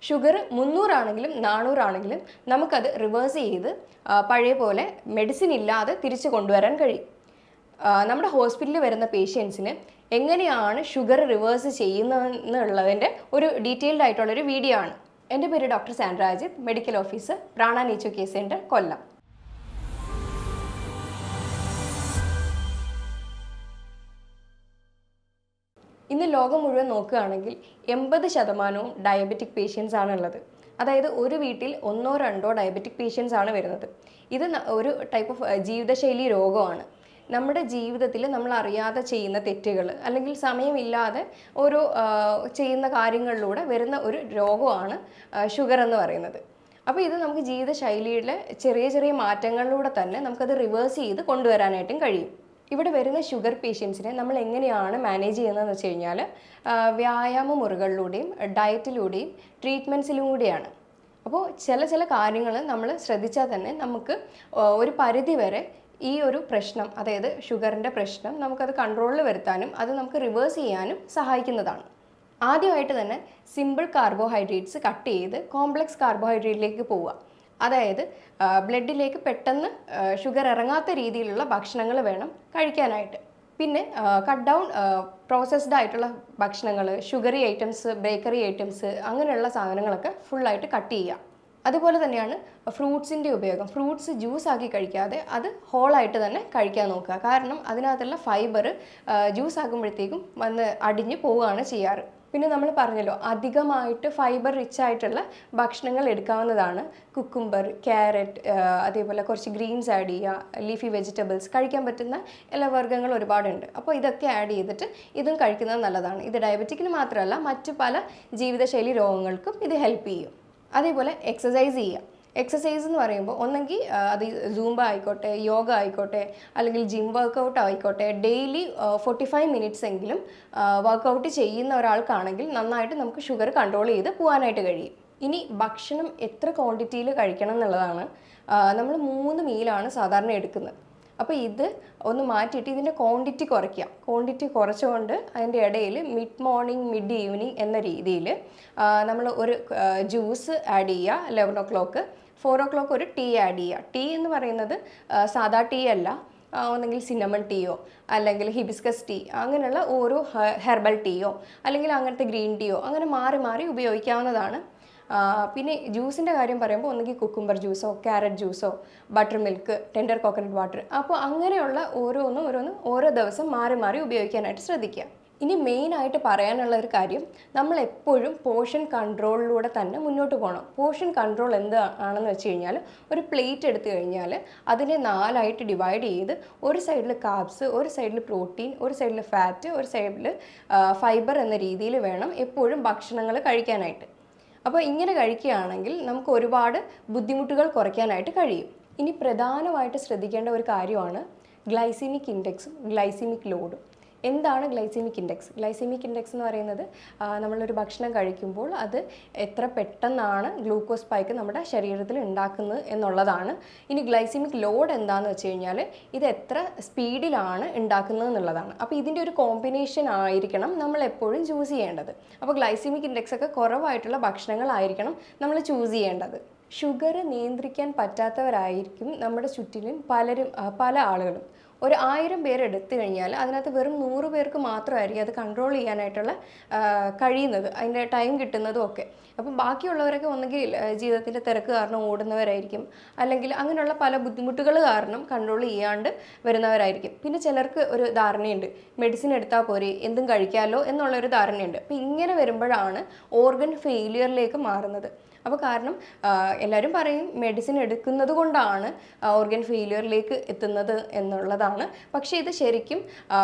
Sugar 300 ആണെങ്കിലും 400 ആണെങ്കിലും നമുക്കത് റിവേഴ്സ് ചെയ്ത് പഴയ പോലെ മെഡിസിൻ ഇല്ലാതെ തിരിച്ചു കൊണ്ടുവരാൻ കഴിയും. നമ്മുടെ ഹോസ്പിറ്റലിൽ വരുന്ന പേഷ്യൻസിന് എങ്ങനെയാണ് ഷുഗർ റിവേഴ്സ് ചെയ്യുന്നതെന്നുള്ളതിൻ്റെ ഒരു ഡീറ്റെയിൽഡ് ആയിട്ടുള്ളൊരു വീഡിയോ ആണ്. എൻ്റെ പേര് doctor Sandra Ajith, medical officer Prana nature care centre, Kollam. ഇന്ന് ലോകം മുഴുവൻ നോക്കുകയാണെങ്കിൽ 80% ഡയബറ്റിക് പേഷ്യൻസ് ആണുള്ളത്. അതായത് ഒരു വീട്ടിൽ 1-2 ഡയബറ്റിക് പേഷ്യൻസ് ആണ് വരുന്നത്. ഇത് ഒരു ടൈപ്പ് ഓഫ് ജീവിതശൈലി രോഗമാണ്. നമ്മുടെ ജീവിതത്തിൽ നമ്മൾ അറിയാതെ ചെയ്യുന്ന തെറ്റുകൾ അല്ലെങ്കിൽ സമയമില്ലാതെ ഓരോ ചെയ്യുന്ന കാര്യങ്ങളിലൂടെ വരുന്ന ഒരു രോഗമാണ് ഷുഗർ എന്ന് പറയുന്നത്. അപ്പോൾ ഇത് നമുക്ക് ജീവിതശൈലിയിലെ ചെറിയ ചെറിയ മാറ്റങ്ങളിലൂടെ തന്നെ നമുക്കത് റിവേഴ്സ് ചെയ്ത് കൊണ്ടുവരാനായിട്ടും കഴിയും. ഇവിടെ വരുന്ന ഷുഗർ പേഷ്യൻസിനെ നമ്മൾ എങ്ങനെയാണ് മാനേജ് ചെയ്യുന്നതെന്ന് വെച്ച് കഴിഞ്ഞാൽ വ്യായാമ മുറകളിലൂടെയും ഡയറ്റിലൂടെയും ട്രീറ്റ്മെൻറ്റ്സിലൂടെയാണ്. അപ്പോൾ ചില കാര്യങ്ങൾ നമ്മൾ ശ്രദ്ധിച്ചാൽ തന്നെ നമുക്ക് ഒരു പരിധി വരെ ഈ ഒരു പ്രശ്നം, അതായത് ഷുഗറിൻ്റെ പ്രശ്നം, നമുക്കത് കൺട്രോളിൽ വരുത്താനും അത് നമുക്ക് റിവേഴ്സ് ചെയ്യാനും സഹായിക്കുന്നതാണ്. ആദ്യമായിട്ട് തന്നെ സിമ്പിൾ കാർബോഹൈഡ്രേറ്റ്സ് കട്ട് ചെയ്ത് കോംപ്ലക്സ് കാർബോഹൈഡ്രേറ്റിലേക്ക് പോവുക. അതായത് ബ്ലഡിലേക്ക് പെട്ടെന്ന് ഷുഗർ ഇറങ്ങാത്ത രീതിയിലുള്ള ഭക്ഷണങ്ങൾ വേണം കഴിക്കാനായിട്ട്. പിന്നെ കട്ട് ഡൗൺ പ്രോസസ്ഡ് ആയിട്ടുള്ള ഭക്ഷണങ്ങൾ, ഷുഗറി ഐറ്റംസ്, ബേക്കറി ഐറ്റംസ്, അങ്ങനെയുള്ള സാധനങ്ങളൊക്കെ ഫുള്ളായിട്ട് കട്ട് ചെയ്യുക. അതുപോലെ തന്നെയാണ് ഫ്രൂട്ട്സിൻ്റെ ഉപയോഗം. ഫ്രൂട്ട്സ് ജ്യൂസ് ആക്കി കഴിക്കാതെ അത് ഹോളായിട്ട് തന്നെ കഴിക്കാൻ നോക്കുക. കാരണം അതിനകത്തുള്ള ഫൈബർ ജ്യൂസ് ആക്കുമ്പോഴത്തേക്കും വന്ന് അടിഞ്ഞു പോവുകയാണ് ചെയ്യാറ്. പിന്നെ നമ്മൾ പറഞ്ഞല്ലോ, അധികമായിട്ട് ഫൈബർ റിച്ച് ആയിട്ടുള്ള ഭക്ഷണങ്ങൾ എടുക്കാവുന്നതാണ്. കുക്കുംബർ, ക്യാരറ്റ്, അതേപോലെ കുറച്ച് ഗ്രീൻസ് ആഡ് ചെയ്യുക, ലീഫി വെജിറ്റബിൾസ്, കഴിക്കാൻ പറ്റുന്ന ഇലവർഗ്ഗങ്ങൾ ഒരുപാടുണ്ട്. അപ്പോൾ ഇതൊക്കെ ആഡ് ചെയ്തിട്ട് ഇതും കഴിക്കുന്നത് നല്ലതാണ്. ഇത് ഡയബറ്റിക്കിന് മാത്രമല്ല, മറ്റു പല ജീവിതശൈലി രോഗങ്ങൾക്കും ഇത് ഹെൽപ്പ് ചെയ്യും. അതേപോലെ എക്സസൈസ് ചെയ്യുക. എക്സസൈസ് എന്ന് പറയുമ്പോൾ ഒന്നെങ്കിൽ അത് സൂംബ ആയിക്കോട്ടെ, യോഗ ആയിക്കോട്ടെ, അല്ലെങ്കിൽ ജിം വർക്കൗട്ട് ആയിക്കോട്ടെ, ഡെയിലി 45 മിനിറ്റ്സ് എങ്കിലും വർക്കൗട്ട് ചെയ്യുന്ന ഒരാൾക്കാണെങ്കിൽ നന്നായിട്ട് നമുക്ക് ഷുഗർ കൺട്രോൾ ചെയ്ത് പോകാനായിട്ട് കഴിയും. ഇനി ഭക്ഷണം എത്ര ക്വാണ്ടിറ്റിയിൽ കഴിക്കണം എന്നുള്ളതാണ്. നമ്മൾ 3 മീലാണ് സാധാരണ എടുക്കുന്നത്. അപ്പോൾ ഇത് ഒന്ന് മാറ്റിയിട്ട് ഇതിൻ്റെ ക്വാണ്ടിറ്റി കുറയ്ക്കുക. ക്വാണ്ടിറ്റി കുറച്ചുകൊണ്ട് അതിൻ്റെ ഇടയിൽ മിഡ് മോർണിംഗ്, മിഡ് ഈവനിങ് എന്ന രീതിയിൽ നമ്മൾ ഒരു ജ്യൂസ് ആഡ് ചെയ്യുക. 11 o'clock, 4 o'clock ഒരു ടീ ആഡ് ചെയ്യുക. ടീ എന്ന് പറയുന്നത് സാധാ ടീ അല്ല, ഒന്നെങ്കിൽ സിന്നമൺ ടീയോ അല്ലെങ്കിൽ ഹിബിസ്കസ് ടീ, അങ്ങനെയുള്ള ഓരോ ഹെർബൽ ടീയോ അല്ലെങ്കിൽ അങ്ങനത്തെ ഗ്രീൻ ടീയോ അങ്ങനെ മാറി മാറി ഉപയോഗിക്കാവുന്നതാണ്. പിന്നെ ജ്യൂസിൻ്റെ കാര്യം പറയുമ്പോൾ ഒന്നുകിൽ കുക്കുംബർ ജ്യൂസോ, ക്യാരറ്റ് ജ്യൂസോ, butter milk, tender coconut water, അപ്പോൾ അങ്ങനെയുള്ള ഓരോന്ന് ഓരോ ദിവസം മാറി മാറി ഉപയോഗിക്കാനായിട്ട് ശ്രദ്ധിക്കുക. ഇനി മെയിനായിട്ട് പറയാനുള്ള ഒരു കാര്യം, നമ്മൾ എപ്പോഴും പോർഷൻ കൺട്രോളിലൂടെ തന്നെ മുന്നോട്ട് പോകണം. പോർഷൻ കൺട്രോൾ എന്താണെന്ന് വെച്ച് കഴിഞ്ഞാൽ, ഒരു പ്ലേറ്റ് എടുത്തു കഴിഞ്ഞാൽ അതിനെ 4ആയിട്ട് ഡിവൈഡ് ചെയ്ത് ഒരു സൈഡിൽ കാർബ്സ്, ഒരു സൈഡിൽ പ്രോട്ടീൻ, ഒരു സൈഡിൽ ഫാറ്റ്, ഒരു സൈഡിൽ ഫൈബർ എന്ന രീതിയിൽ വേണം എപ്പോഴും ഭക്ഷണങ്ങൾ കഴിക്കാനായിട്ട്. അപ്പോൾ ഇങ്ങനെ കഴിക്കുകയാണെങ്കിൽ നമുക്ക് ഒരുപാട് ബുദ്ധിമുട്ടുകൾ കുറയ്ക്കാനായിട്ട് കഴിയും. ഇനി പ്രധാനമായിട്ട് ശ്രദ്ധിക്കേണ്ട ഒരു കാര്യമാണ് ഗ്ലൈസീമിക് ഇൻഡെക്സും ഗ്ലൈസീമിക് ലോഡും. എന്താണ് ഗ്ലൈസീമിക് ഇൻഡെക്സ്? ഗ്ലൈസീമിക് ഇൻഡെക്സ് എന്ന് പറയുന്നത് നമ്മളൊരു ഭക്ഷണം കഴിക്കുമ്പോൾ അത് എത്ര പെട്ടെന്നാണ് ഗ്ലൂക്കോസ് സ്പൈക്ക് നമ്മുടെ ശരീരത്തിൽ ഉണ്ടാക്കുന്നത് എന്നുള്ളതാണ്. ഇനി ഗ്ലൈസീമിക് ലോഡ് എന്താണെന്ന് വെച്ച് കഴിഞ്ഞാൽ ഇത് എത്ര സ്പീഡിലാണ് ഉണ്ടാക്കുന്നത് എന്നുള്ളതാണ്. അപ്പോൾ ഇതിൻ്റെ ഒരു കോമ്പിനേഷൻ ആയിരിക്കണം നമ്മൾ എപ്പോഴും ചൂസ് ചെയ്യേണ്ടത്. അപ്പോൾ ഗ്ലൈസീമിക് ഇൻഡെക്സ് ഒക്കെ കുറവായിട്ടുള്ള ഭക്ഷണങ്ങളായിരിക്കണം നമ്മൾ ചൂസ് ചെയ്യേണ്ടത്. ഷുഗർ നിയന്ത്രിക്കാൻ പറ്റാത്തവരായിരിക്കും നമ്മുടെ ചുറ്റിലും പല ആളുകളും. ഒരു 1000 പേര് എടുത്തു കഴിഞ്ഞാൽ അതിനകത്ത് വെറും 100 പേർക്ക് മാത്രമായിരിക്കും അത് കൺട്രോൾ ചെയ്യാനായിട്ടുള്ള കഴിയുന്നത്, അതിൻ്റെ ടൈം കിട്ടുന്നതും ഒക്കെ. അപ്പം ബാക്കിയുള്ളവരൊക്കെ ഒന്നുകിൽ ജീവിതത്തിൻ്റെ തിരക്ക് കാരണം ഓടുന്നവരായിരിക്കും, അല്ലെങ്കിൽ അങ്ങനെയുള്ള പല ബുദ്ധിമുട്ടുകൾ കാരണം കൺട്രോൾ ചെയ്യാണ്ട് വരുന്നവരായിരിക്കും. പിന്നെ ചിലർക്ക് ഒരു ധാരണയുണ്ട്, മെഡിസിൻ എടുത്താൽ പോരെ, എന്തും കഴിക്കാമല്ലോ എന്നുള്ളൊരു ധാരണയുണ്ട്. അപ്പം ഇങ്ങനെ വരുമ്പോഴാണ് ഓർഗൻ ഫെയിലിയറിലേക്ക് മാറുന്നത്. അപ്പോൾ കാരണം എല്ലാവരും പറയും മെഡിസിൻ എടുക്കുന്നത് കൊണ്ടാണ് ഓർഗൻ ഫെയിലിയറിലേക്ക് എത്തുന്നത് എന്നുള്ളതാണ്. പക്ഷേ ഇത് ശരിക്കും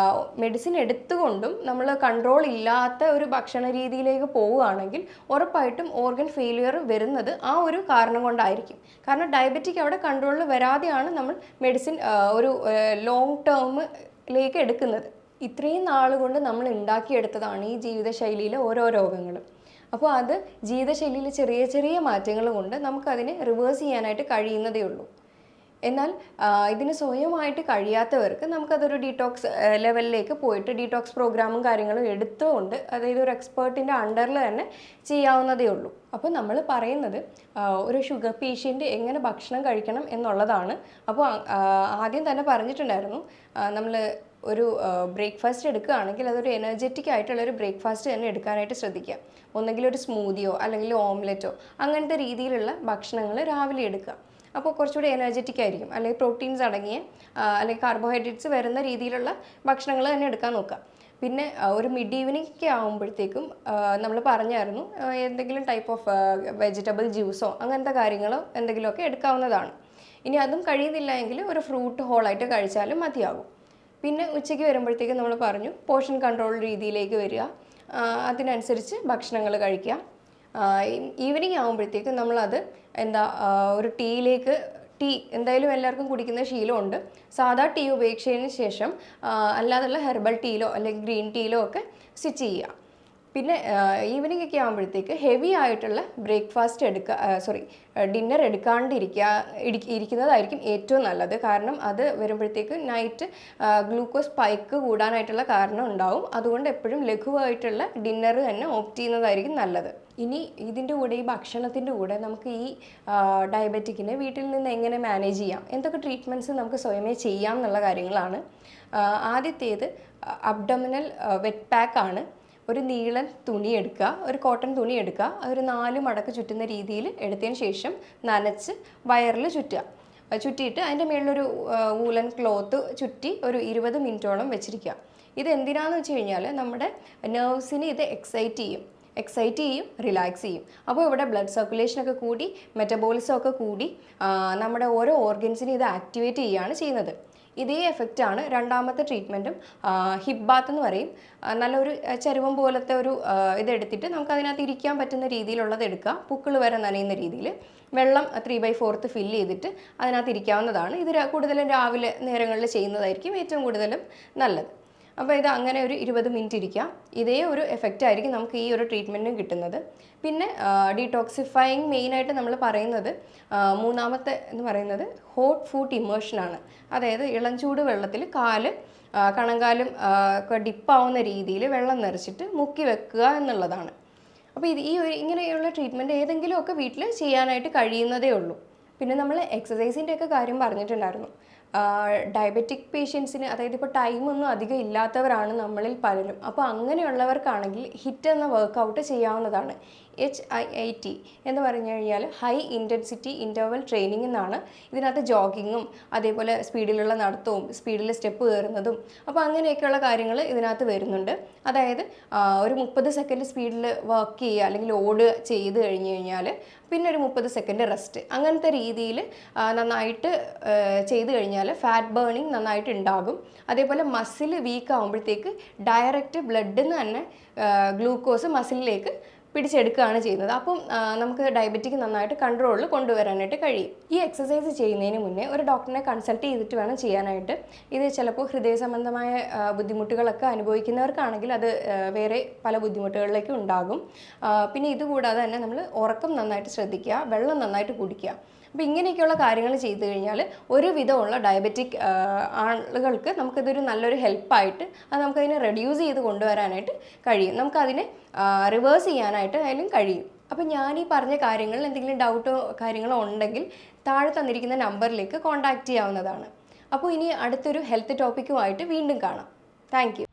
മെഡിസിൻ എടുത്തുകൊണ്ടും നമ്മൾ കൺട്രോൾ ഇല്ലാത്ത ഒരു ഭക്ഷണ രീതിയിലേക്ക് പോവുകയാണെങ്കിൽ ഉറപ്പായിട്ടും ഓർഗൻ ഫെയിലിയർ വരുന്നത് ആ ഒരു കാരണം കൊണ്ടായിരിക്കും. കാരണം ഡയബറ്റിക് അവിടെ കൺട്രോളിൽ വരാതെയാണ് നമ്മൾ മെഡിസിൻ ഒരു ലോങ് ടേമിലേക്ക് എടുക്കുന്നത്. ഇത്രയും നാളുകൊണ്ട് നമ്മൾ ഉണ്ടാക്കിയെടുത്തതാണ് ഈ ജീവിതശൈലിയിലെ ഓരോ രോഗങ്ങളും. അപ്പോൾ അത് ജീവിതശൈലിയിൽ ചെറിയ ചെറിയ മാറ്റങ്ങൾ കൊണ്ട് നമുക്കതിനെ റിവേഴ്സ് ചെയ്യാനായിട്ട് കഴിയുന്നതേ ഉള്ളൂ. എന്നാൽ ഇതിന് സ്വയമായിട്ട് കഴിയാത്തവർക്ക് നമുക്കതൊരു ഡീറ്റോക്സ് ലെവലിലേക്ക് പോയിട്ട് ഡീറ്റോക്സ് പ്രോഗ്രാമും കാര്യങ്ങളും എടുത്തുകൊണ്ട്, അതായത് ഒരു എക്സ്പേർട്ടിൻ്റെ അണ്ടറിൽ തന്നെ ചെയ്യാവുന്നതേ ഉള്ളൂ. അപ്പോൾ നമ്മൾ പറയുന്നത് ഒരു ഷുഗർ പേഷ്യൻ്റ് എങ്ങനെ ഭക്ഷണം കഴിക്കണം എന്നുള്ളതാണ്. അപ്പോൾ ആദ്യം തന്നെ പറഞ്ഞിട്ടുണ്ടായിരുന്നു, നമ്മൾ ഒരു ബ്രേക്ക്ഫാസ്റ്റ് എടുക്കുകയാണെങ്കിൽ അതൊരു എനർജറ്റിക് ആയിട്ടുള്ളൊരു ബ്രേക്ക്ഫാസ്റ്റ് തന്നെ എടുക്കാനായിട്ട് ശ്രദ്ധിക്കുക. ഒന്നെങ്കിൽ ഒരു സ്മൂതിയോ അല്ലെങ്കിൽ ഓംലെറ്റോ അങ്ങനത്തെ രീതിയിലുള്ള ഭക്ഷണങ്ങൾ രാവിലെ എടുക്കുക. അപ്പോൾ കുറച്ചുകൂടി എനർജറ്റിക് ആയിരിക്കും. അല്ലെങ്കിൽ പ്രോട്ടീൻസ് അടങ്ങിയ അല്ലെങ്കിൽ കാർബോഹൈഡ്രേറ്റ്സ് വരുന്ന രീതിയിലുള്ള ഭക്ഷണങ്ങൾ തന്നെ എടുക്കാൻ നോക്കുക. പിന്നെ ഒരു മിഡ് ഈവനിങ് ഒക്കെ ആകുമ്പോഴത്തേക്കും നമ്മൾ പറഞ്ഞായിരുന്നു, എന്തെങ്കിലും ടൈപ്പ് ഓഫ് വെജിറ്റബിൾ ജ്യൂസോ അങ്ങനത്തെ കാര്യങ്ങളോ എന്തെങ്കിലുമൊക്കെ എടുക്കാവുന്നതാണ്. ഇനി അതും കഴിയുന്നില്ല എങ്കിൽ ഒരു ഫ്രൂട്ട് ഹോളായിട്ട് കഴിച്ചാലും മതിയാകും. പിന്നെ ഉച്ചയ്ക്ക് വരുമ്പോഴത്തേക്കും നമ്മൾ പറഞ്ഞു പോർഷൻ കൺട്രോൾ രീതിയിലേക്ക് വരിക, അതിനനുസരിച്ച് ഭക്ഷണങ്ങൾ കഴിക്കുക. ഈവനിങ് ആകുമ്പോഴത്തേക്കും നമ്മളത് ഒരു ടീ എന്തായാലും എല്ലാവർക്കും കുടിക്കുന്ന ശീലമുണ്ട്. സാധാ ടീ ഉപേക്ഷതിന് ശേഷം അല്ലാതുള്ള ഹെർബൽ ടീയിലോ അല്ലെങ്കിൽ ഗ്രീൻ ടീയിലോ ഒക്കെ സ്വിച്ച് ചെയ്യുക. പിന്നെ ഈവനിങ് ഒക്കെ ആകുമ്പോഴത്തേക്ക് ഹെവി ആയിട്ടുള്ള ബ്രേക്ക്ഫാസ്റ്റ് ഡിന്നർ ഇരിക്കുന്നതായിരിക്കും ഏറ്റവും നല്ലത്. കാരണം അത് വരുമ്പോഴത്തേക്ക് നൈറ്റ് ഗ്ലൂക്കോസ് സ്പൈക്ക് കൂടാനായിട്ടുള്ള കാരണം ഉണ്ടാവും. അതുകൊണ്ട് എപ്പോഴും ലഘുവായിട്ടുള്ള ഡിന്നർ തന്നെ ഓപ്റ്റ് ചെയ്യുന്നതായിരിക്കും നല്ലത്. ഇനി ഇതിൻ്റെ കൂടെ, ഈ ഭക്ഷണത്തിൻ്റെ കൂടെ നമുക്ക് ഈ ഡയബറ്റിക്കിനെ വീട്ടിൽ നിന്ന് എങ്ങനെ മാനേജ് ചെയ്യാം, എന്തൊക്കെ ട്രീറ്റ്മെൻറ്റ്സ് നമുക്ക് സ്വയമേ ചെയ്യാം എന്നുള്ള കാര്യങ്ങളാണ്. ആദ്യത്തേത് അബ്ഡോമിനൽ വെറ്റ് പാക്കാണ്. ഒരു നീളൻ തുണി എടുക്കുക, ഒരു കോട്ടൺ തുണി എടുക്കുക, അതൊരു 4 മടക്ക് ചുറ്റുന്ന രീതിയിൽ എടുത്തതിന് ശേഷം നനച്ച് വയറിൽ ചുറ്റിയിട്ട് അതിൻ്റെ മുകളിലൊരു വൂലൻ ക്ലോത്ത് ചുറ്റി ഒരു 20 മിനിറ്റോളം വെച്ചിരിക്കുക. ഇത് എന്തിനാന്ന് വെച്ച് കഴിഞ്ഞാൽ നമ്മുടെ നെർവ്സിനെ ഇത് എക്സൈറ്റ് ചെയ്യും, റിലാക്സ് ചെയ്യും. അപ്പോൾ ഇവിടെ ബ്ലഡ് സർക്കുലേഷനൊക്കെ കൂടി, മെറ്റബോളിസം ഒക്കെ കൂടി നമ്മുടെ ഓരോ ഓർഗൻസിനെ ഇത് ആക്ടിവേറ്റ് ചെയ്യുകയാണ് ചെയ്യുന്നത്. ഇതേ എഫക്റ്റാണ് രണ്ടാമത്തെ ട്രീറ്റ്മെൻറ്റും. ഹിപ്പ് ബാത്ത് എന്ന് പറയും. നല്ലൊരു ചരുവം പോലത്തെ ഒരു ഇതെടുത്തിട്ട് നമുക്ക് അതിനകത്ത് ഇരിക്കാൻ പറ്റുന്ന രീതിയിലുള്ളത് എടുക്കുക. പൂക്കൾ വരെ നനയുന്ന രീതിയിൽ വെള്ളം 3/4 ഫില്ല് ചെയ്തിട്ട് അതിനകത്ത് ഇരിക്കാവുന്നതാണ്. ഇത് കൂടുതലും രാവിലെ നേരങ്ങളിൽ ചെയ്യുന്നതായിരിക്കും ഏറ്റവും കൂടുതലും നല്ലത്. അപ്പോൾ ഇത് അങ്ങനെ ഒരു 20 മിനിറ്റ് ഇരിക്കുക. ഇതേ ഒരു എഫക്റ്റ് ആയിരിക്കും നമുക്ക് ഈ ഒരു ട്രീറ്റ്മെൻറ്റിനും കിട്ടുന്നത്. പിന്നെ ഡീടോക്സിഫൈങ് മെയിനായിട്ട് നമ്മൾ പറയുന്നത്, മൂന്നാമത്തെ എന്ന് പറയുന്നത് ഹോട്ട് ഫുഡ് ഇമേർഷനാണ്. അതായത് ഇളം ചൂട് വെള്ളത്തിൽ കണങ്കാലും ഒക്കെ ഡിപ്പാവുന്ന രീതിയിൽ വെള്ളം നിറച്ചിട്ട് മുക്കി വെക്കുക എന്നുള്ളതാണ്. അപ്പോൾ ഇങ്ങനെയുള്ള ട്രീറ്റ്മെൻറ്റ് ഏതെങ്കിലുമൊക്കെ വീട്ടിൽ ചെയ്യാനായിട്ട് കഴിയുന്നതേ ഉള്ളൂ. പിന്നെ നമ്മൾ എക്സസൈസിൻ്റെ ഒക്കെ കാര്യം പറഞ്ഞിട്ടുണ്ടായിരുന്നു. ഡയബറ്റിക് പേഷ്യൻസിന്, അതായത് ഇപ്പോൾ ടൈമൊന്നും അധികം ഇല്ലാത്തവരാണ് നമ്മളിൽ പലരും. അപ്പോൾ അങ്ങനെയുള്ളവർക്കാണെങ്കിൽ ഹിറ്റ് എന്ന വർക്കൗട്ട് ചെയ്യാവുന്നതാണ്. HIIT എന്ന് പറഞ്ഞു കഴിഞ്ഞാൽ ഹൈ ഇൻറ്റൻസിറ്റി ഇൻ്റർവൽ ട്രെയിനിങ് എന്നാണ്. ഇതിനകത്ത് ജോഗിങ്ങും അതേപോലെ സ്പീഡിലുള്ള നടത്തവും സ്പീഡിൽ സ്റ്റെപ്പ് കയറുന്നതും അപ്പോൾ അങ്ങനെയൊക്കെയുള്ള കാര്യങ്ങൾ ഇതിനകത്ത് വരുന്നുണ്ട്. അതായത് ഒരു 30 സെക്കൻഡ് സ്പീഡിൽ വർക്ക് ചെയ്യുക അല്ലെങ്കിൽ ചെയ്ത് കഴിഞ്ഞാൽ പിന്നെ ഒരു 30 സെക്കൻഡ് റെസ്റ്റ്, അങ്ങനത്തെ രീതിയിൽ നന്നായിട്ട് ചെയ്ത് കഴിഞ്ഞാൽ ഫാറ്റ് ബേണിങ് നന്നായിട്ട് ഉണ്ടാകും. അതേപോലെ മസിൽ വീക്ക് ആകുമ്പോഴത്തേക്ക് ഡയറക്റ്റ് ബ്ലഡിൽ നിന്ന് തന്നെ ഗ്ലൂക്കോസ് മസിലിലേക്ക് പിടിച്ചെടുക്കുകയാണ് ചെയ്യുന്നത്. അപ്പം നമുക്ക് ഡയബറ്റിക് നന്നായിട്ട് കൺട്രോളിൽ കൊണ്ടുവരാനായിട്ട് കഴിയും. ഈ എക്സസൈസ് ചെയ്യുന്നതിന് മുന്നേ ഒരു ഡോക്ടറിനെ കൺസൾട്ട് ചെയ്തിട്ട് വേണം ചെയ്യാനായിട്ട്. ഇത് ചിലപ്പോൾ ഹൃദയ സംബന്ധമായ ബുദ്ധിമുട്ടുകളൊക്കെ അനുഭവിക്കുന്നവർക്കാണെങ്കിൽ അത് വേറെ പല ബുദ്ധിമുട്ടുകളിലേക്കും ഉണ്ടാകും. പിന്നെ ഇതുകൂടാതെ തന്നെ നമ്മൾ ഉറക്കം നന്നായിട്ട് ശ്രദ്ധിക്കുക, വെള്ളം നന്നായിട്ട് കുടിക്കുക. അപ്പോൾ ഇങ്ങനെയൊക്കെയുള്ള കാര്യങ്ങൾ ചെയ്തു കഴിഞ്ഞാൽ ഒരുവിധമുള്ള ഡയബറ്റിക് ആളുകൾക്ക് നമുക്കിതൊരു നല്ലൊരു ഹെൽപ്പായിട്ട് നമുക്കതിനെ റെഡ്യൂസ് ചെയ്ത് കൊണ്ടുവരാനായിട്ട് കഴിയും. നമുക്കതിനെ റിവേഴ്സ് ചെയ്യാനായിട്ട് ആയാലും കഴിയും. അപ്പോൾ ഞാൻ ഈ പറഞ്ഞ കാര്യങ്ങളിൽ എന്തെങ്കിലും ഡൗട്ടോ കാര്യങ്ങളോ ഉണ്ടെങ്കിൽ താഴെ തന്നിരിക്കുന്ന നമ്പറിലേക്ക് കോൺടാക്റ്റ് ചെയ്യാവുന്നതാണ്. അപ്പോൾ ഇനി അടുത്തൊരു ഹെൽത്ത് ടോപ്പിക്കുമായിട്ട് വീണ്ടും കാണാം. Thank you.